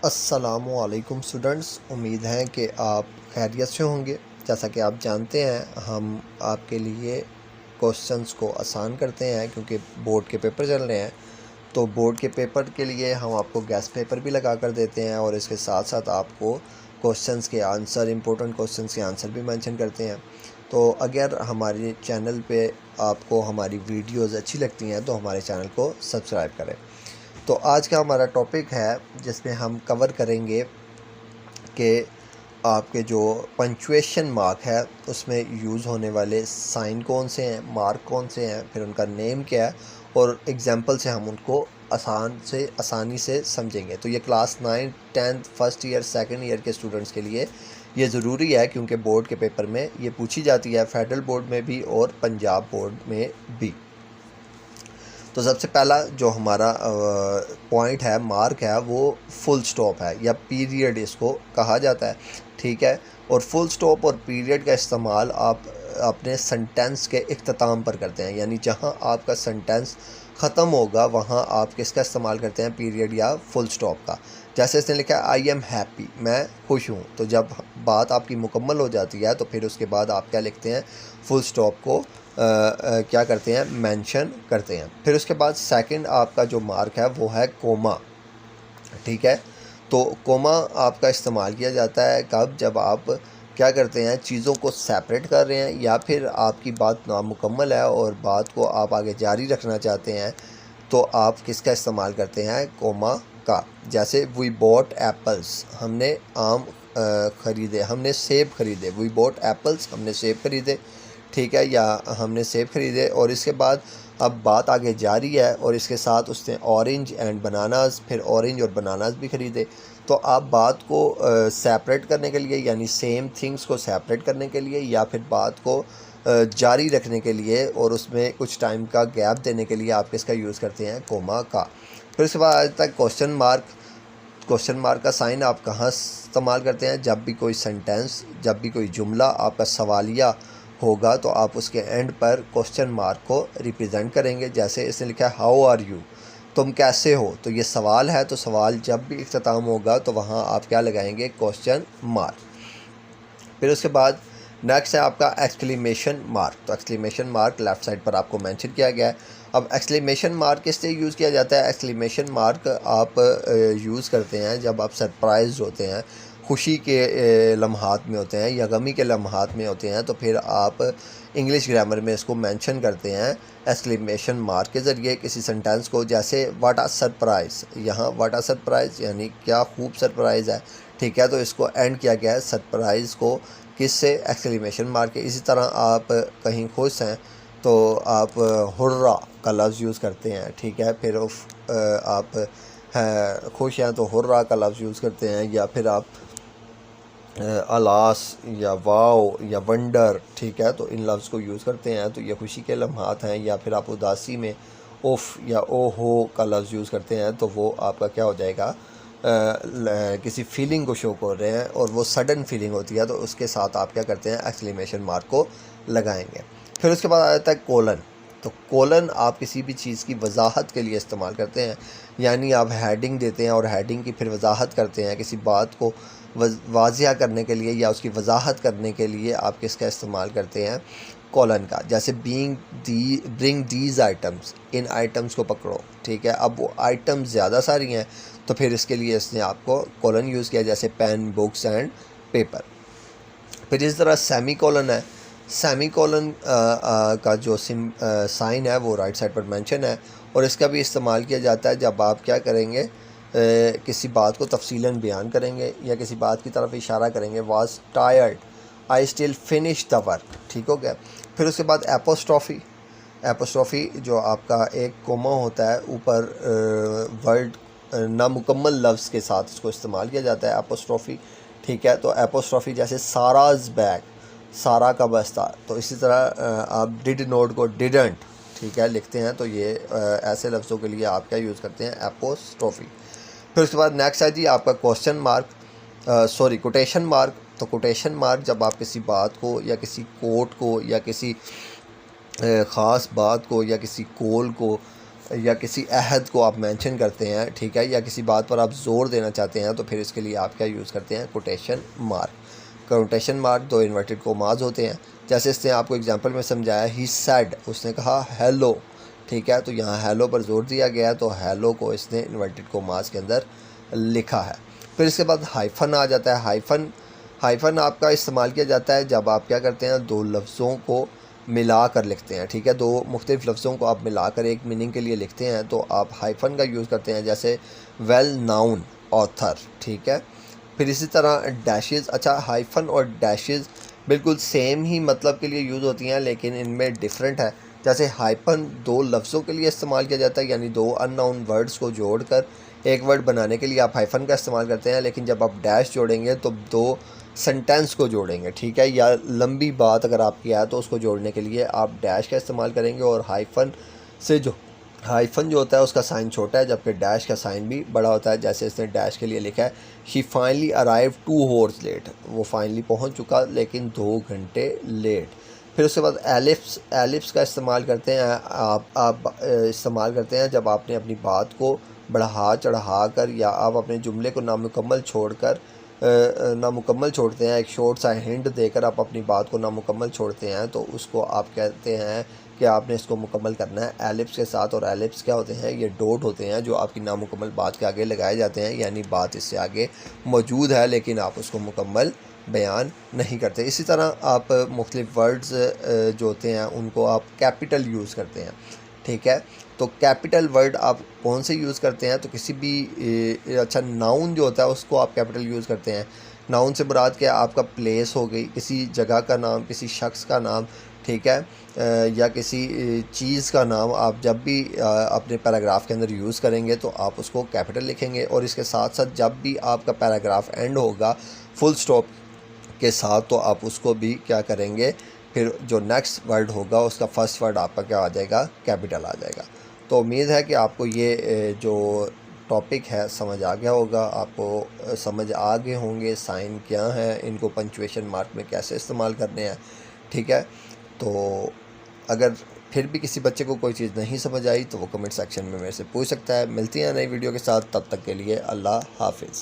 अस्सलामुअलैकुम स्टूडेंट्स, उम्मीद है कि आप खैरियत से होंगे। जैसा कि आप जानते हैं, हम आपके लिए क्वेश्चंस को आसान करते हैं क्योंकि बोर्ड के पेपर चल रहे हैं। तो बोर्ड के पेपर के लिए हम आपको गेस्ट पेपर भी लगा कर देते हैं और इसके साथ साथ आपको क्वेश्चंस के आंसर, इम्पोर्टेंट क्वेश्चंस के आंसर भी मेंशन करते हैं। तो अगर हमारे चैनल पे आपको हमारी वीडियोज़ अच्छी लगती हैं तो हमारे चैनल को सब्सक्राइब करें। तो आज का हमारा टॉपिक है जिसमें हम कवर करेंगे कि आपके जो पंक्चुएशन मार्क है उसमें यूज़ होने वाले साइन कौन से हैं, मार्क कौन से हैं, फिर उनका नेम क्या है और एग्जांपल से हम उनको आसानी से समझेंगे। तो ये class 9, 10th, first year, second year के स्टूडेंट्स के लिए ये ज़रूरी है क्योंकि बोर्ड के पेपर में ये पूछी जाती है, फेडरल बोर्ड में भी और पंजाब बोर्ड में भी। तो सबसे पहला जो हमारा पॉइंट है, मार्क है, वो फुल स्टॉप है या पीरियड इसको कहा जाता है, ठीक है। और फुल स्टॉप और पीरियड का इस्तेमाल आप अपने सेंटेंस के इख्तिताम पर करते हैं, यानी जहां आपका सेंटेंस ख़त्म होगा वहां आप किसका इस्तेमाल करते हैं, पीरियड या फुल स्टॉप का। जैसे इसने लिखा है आई एम हैप्पी, मैं खुश हूँ। तो जब बात आपकी मुकम्मल हो जाती है तो फिर उसके बाद आप क्या लिखते हैं, फुल स्टॉप को क्या करते हैं, मेंशन करते हैं। फिर उसके बाद सेकंड आपका जो मार्क है वो है कोमा, ठीक है। तो कोमा आपका इस्तेमाल किया जाता है कब, जब आप क्या करते हैं, चीज़ों को सेपरेट कर रहे हैं या फिर आपकी बात नामुकम्मल है और बात को आप आगे जारी रखना चाहते हैं, तो आप किसका इस्तेमाल करते हैं, कोमा का। जैसे वी बॉट एप्पल्स, हमने आम ख़रीदे, हमने सेब ख़रीदे। वी बॉट एप्पल्स, हमने सेब ख़रीदे, ठीक है, या हमने सेब ख़रीदे। और इसके बाद अब बात आगे जारी है और इसके साथ उसने ऑरेंज एंड बनानास, फिर ऑरेंज और बनानास भी ख़रीदे। तो आप बात को सेपरेट करने के लिए, यानी सेम थिंग्स को सेपरेट करने के लिए या फिर बात को जारी रखने के लिए और उसमें कुछ टाइम का गैप देने के लिए आप किसका यूज़ करते हैं, कोमा का। फिर उसके बाद आज तक क्वेश्चन मार्क। क्वेश्चन मार्क का साइन आप कहाँ इस्तेमाल करते हैं, जब भी कोई सेंटेंस, जब भी कोई जुमला आपका सवालिया होगा तो आप उसके एंड पर क्वेश्चन मार्क को रिप्रेजेंट करेंगे। जैसे इसने लिखा है हाउ आर यू, तुम कैसे हो, तो ये सवाल है, तो सवाल जब भी इख्तिताम होगा तो वहाँ आप क्या लगाएंगे, क्वेश्चन मार्क। फिर उसके बाद नेक्स्ट है आपका एक्सक्लेमेशन मार्क। तो एक्सक्लेमेशन मार्क लेफ़्ट साइड पर आपको मेंशन किया गया है। अब एक्सक्लेमेशन मार्क किस लिए यूज़ किया जाता है, एक्सक्लेमेशन मार्क आप यूज़ करते हैं जब आप सरप्राइज होते हैं, खुशी के लम्हात में होते हैं या गमी के लम्हात में होते हैं, तो फिर आप इंग्लिश ग्रामर में इसको मेंशन करते हैं एक्सक्लेमेशन मार्क के ज़रिए किसी सेंटेंस को। जैसे व्हाट आ सरप्राइज़, यहाँ व्हाट आ सरप्राइज़ यानी क्या खूब सरप्राइज़ है, ठीक है। तो इसको एंड किया गया है सरप्राइज़ को किससे, एक्सक्लेमेशन मार्क के। इसी तरह आप कहीं खुश हैं तो आप हुर्रा का लफ्ज़ यूज़ करते हैं, ठीक है। फिर आप हैं खुश हैं तो हुर्रा का लफ्ज़ यूज़ करते हैं, या फिर आप अलास या वाओ या वंडर, ठीक है, तो इन लफ्ज़ को यूज़ करते हैं। तो ये खुशी के लम्हात हैं। या फिर आप उदासी में उफ़ या ओ हो का लफ्ज़ यूज़ करते हैं, तो वो आपका क्या हो जाएगा, किसी फीलिंग को शो कर रहे हैं और वो सडन फीलिंग होती है, तो उसके साथ आप क्या करते हैं, एक्सक्लेमेशन मार्क को लगाएंगे। फिर उसके बाद आ जाता है कोलन। तो कोलन आप किसी भी चीज़ की वजाहत के लिए इस्तेमाल करते हैं, यानी आप हेडिंग देते हैं और हेडिंग की फिर वजाहत करते हैं, किसी बात को वाज़िया करने के लिए या उसकी वजाहत करने के लिए आप किसका इस्तेमाल करते हैं, कॉलन का। जैसे bring these items, in items को पकड़ो, ठीक है। अब वो आइटम्स ज़्यादा सारी हैं तो फिर इसके लिए इसने आपको कॉलन यूज़ किया, जैसे पेन, बुक्स एंड पेपर। फिर इस तरह सेमी कॉलन है। सेमी कॉलन का जो साइन है वो राइट साइड पर मेंशन है और इसका भी इस्तेमाल किया जाता है जब आप क्या करेंगे, किसी बात को तफसीलन बयान करेंगे या किसी बात की तरफ इशारा करेंगे। Was tired, I still finish the work, ठीक हो गया। फिर उसके बाद एपोस्ट्रॉफी। एपोस्ट्रॉफी जो आपका एक कोमा होता है ऊपर वर्ड नामुकम्मल लफ्ज़ के साथ इसको इस्तेमाल किया जाता है एपोस्ट्रॉफी, ठीक है। तो एपोस्ट्रॉफी जैसे साराज बैग, सारा का बस्ता, तो इसी तरह आप डिड नोट को डिडंट, ठीक है, लिखते हैं। तो ये ऐसे लफ्ज़ों के लिए आप क्या यूज़ करते हैं, एपोस्ट्रॉफी। फिर उसके बाद नेक्स्ट है जी आपका question mark, sorry quotation mark. तो कोटेशन मार्क जब आप किसी बात को या किसी कोट को या किसी ख़ास बात को या किसी कॉल को या किसी अहद को आप मेंशन करते हैं, ठीक है, या किसी बात पर आप ज़ोर देना चाहते हैं, तो फिर इसके लिए आप क्या यूज़ करते हैं, quotation mark. Quotation mark 2 inverted commas होते हैं। जैसे इसने आपको एग्जांपल में समझाया, ही सेड, उसने कहा हेलो, ठीक है, तो यहाँ हेलो पर जोर दिया गया है, तो हेलो को इसने इन्वर्टेड कोमास के अंदर लिखा है। फिर इसके बाद हाइफन आ जाता है। हाइफन आपका इस्तेमाल किया जाता है जब आप क्या करते हैं, दो लफ्ज़ों को मिला कर लिखते हैं, ठीक है, दो मुख्तलिफ़ लफ्ज़ों को आप मिला कर एक मीनिंग के लिए लिखते हैं, तो आप हाइफन का यूज़ करते हैं। जैसे वेल नाउन ऑथर, ठीक है। फिर इसी तरह डैशेज़, अच्छा हाइफन और डैशेज़ बिल्कुल सेम ही मतलब के लिए यूज़ होती हैं, लेकिन इनमें डिफरेंट है। जैसे हाइफन दो लफ्ज़ों के लिए इस्तेमाल किया जाता है, यानी दो अननाउन वर्ड्स को जोड़कर एक वर्ड बनाने के लिए आप हाइफन का इस्तेमाल करते हैं, लेकिन जब आप डैश जोड़ेंगे तो दो सेंटेंस को जोड़ेंगे, ठीक है, या लंबी बात अगर आपकी है तो उसको जोड़ने के लिए आप डैश का इस्तेमाल करेंगे। और हाइफन जो होता है उसका साइन छोटा है, जबकि डैश का साइन भी बड़ा होता है। जैसे इसने डैश के लिए लिखा है, she finally arrive 2 hours late, वो फाइनली पहुंच चुका लेकिन 2 घंटे लेट। फिर उसके बाद एलिप्स का इस्तेमाल करते हैं आप इस्तेमाल करते हैं जब आपने अपनी बात को बढ़ा चढ़ा कर, या आप अपने जुमले को नामुकम्मल छोड़ते हैं, एक शॉर्ट सा हिंट देकर आप अपनी बात को नामुकम्मल छोड़ते हैं, तो उसको आप कहते हैं कि आपने इसको मुकम्मल करना है एलिप्स के साथ। और एलिप्स क्या होते हैं, ये डॉट होते हैं जो आपकी नामुकम्मल बात के आगे लगाए जाते हैं, यानी बात इससे आगे मौजूद है लेकिन आप उसको मुकम्मल बयान नहीं करते। इसी तरह आप मुख्तलिफ वर्ड्स जो होते हैं उनको आप कैपिटल यूज़ करते हैं, ठीक है। तो कैपिटल वर्ड आप कौन से यूज़ करते हैं, तो किसी भी अच्छा नाउन जो होता है उसको आप कैपिटल यूज़ करते हैं। नाउन से मुराद क्या, आपका प्लेस हो गई, किसी जगह का नाम, किसी शख्स का नाम, ठीक है, या किसी चीज़ का नाम आप जब भी अपने पैराग्राफ के अंदर यूज़ करेंगे तो आप उसको कैपिटल लिखेंगे। और इसके साथ साथ जब भी आपका पैराग्राफ एंड होगा फुल स्टॉप के साथ, तो आप उसको भी क्या करेंगे, फिर जो नेक्स्ट वर्ड होगा उसका फर्स्ट वर्ड आपका क्या आ जाएगा, कैपिटल आ जाएगा। तो उम्मीद है कि आपको ये जो टॉपिक है समझ आ गया होगा, आपको समझ आ गए होंगे साइन क्या है, इनको पंचुएशन मार्क में कैसे इस्तेमाल करने हैं, ठीक है। तो अगर फिर भी किसी बच्चे को कोई चीज़ नहीं समझ आई तो वो कमेंट सेक्शन में मेरे से पूछ सकता है। मिलती हैं नई वीडियो के साथ, तब तक के लिए अल्लाह हाफिज़।